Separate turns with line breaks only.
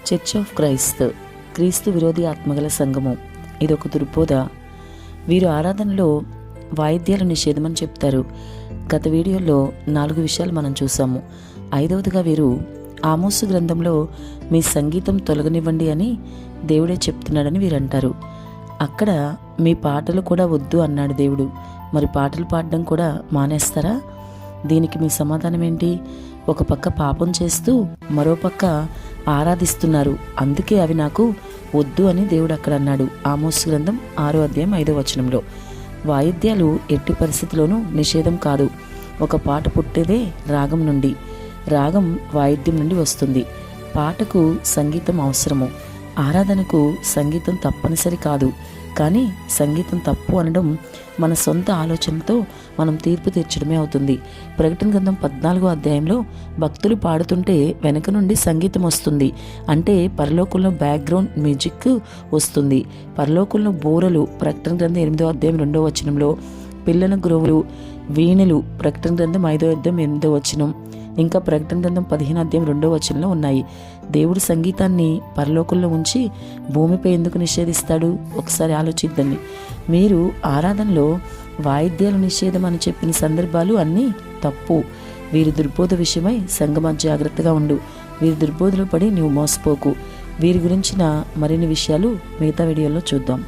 Church of క్రీస్తు విరోధి ఆత్మగల సంఘము. ఇదొక దుర్బోధ. వీరు ఆరాధనలో వాయిద్యాల నిషేధమని చెప్తారు. గత వీడియోలో 4 విషయాలు మనం చూసాము. 5వదిగా వీరు ఆమోసు గ్రంథంలో మీ సంగీతం తొలగనివ్వండి అని దేవుడే చెప్తున్నాడని వీరు అంటారు. అక్కడ మీ పాటలు కూడా వద్దు అన్నాడు దేవుడు. మరి పాటలు పాడడం కూడా మానేస్తారా? దీనికి మీ సమాధానం ఏంటి? ఒక పక్క పాపం చేస్తూ మరోపక్క ఆరాధిస్తున్నారు, అందుకే అవి నాకు వద్దు అని దేవుడు అక్కడ అన్నాడు. ఆమోసు గ్రంథం 6వ అధ్యాయం 5వ వచనంలో. వాయిద్యాలు ఎట్టి పరిస్థితిలోనూ నిషేధం కాదు. ఒక పాట పుట్టేదే రాగం నుండి, రాగం వాయిద్యం నుండి వస్తుంది. పాటకు సంగీతం అవసరము. ఆరాధనకు సంగీతం తప్పనిసరి కాదు. కానీ సంగీతం తప్పు అనడం మన సొంత ఆలోచనతో మనం తీర్పు తీర్చడమే అవుతుంది. ప్రకటన గ్రంథం 14వ అధ్యాయంలో భక్తులు పాడుతుంటే వెనక నుండి సంగీతం వస్తుంది. అంటే పరలోకంలో బ్యాక్గ్రౌండ్ మ్యూజిక్ వస్తుంది. పరలోకంలో బోరలు ప్రకటన గ్రంథం 8వ అధ్యాయం 2వ వచనంలో, పిల్లల గ్రోవులు, వీణులు ప్రకటన గ్రంథం 5వ అధ్యాయం 8వ వచనం, ఇంకా ప్రకటన గ్రంథం 15వ అధ్యాయం 2వ వచనంలో ఉన్నాయి. దేవుడు సంగీతాన్ని పరలోకంలో ఉంచి భూమిపై ఎందుకు నిషేధిస్తాడు? ఒకసారి ఆలోచిద్దండి. మీరు ఆరాధనలో వాయిద్యాలు నిషేధం అని చెప్పిన సందర్భాలు అన్నీ తప్పు. వీరి దుర్బోధ విషయమై సంగమా జాగ్రత్తగా ఉండు. వీరి దుర్బోధలో పడి నువ్వు మోసపోకు. వీరి గురించిన మరిన్ని విషయాలు మిగతా వీడియోలో చూద్దాం.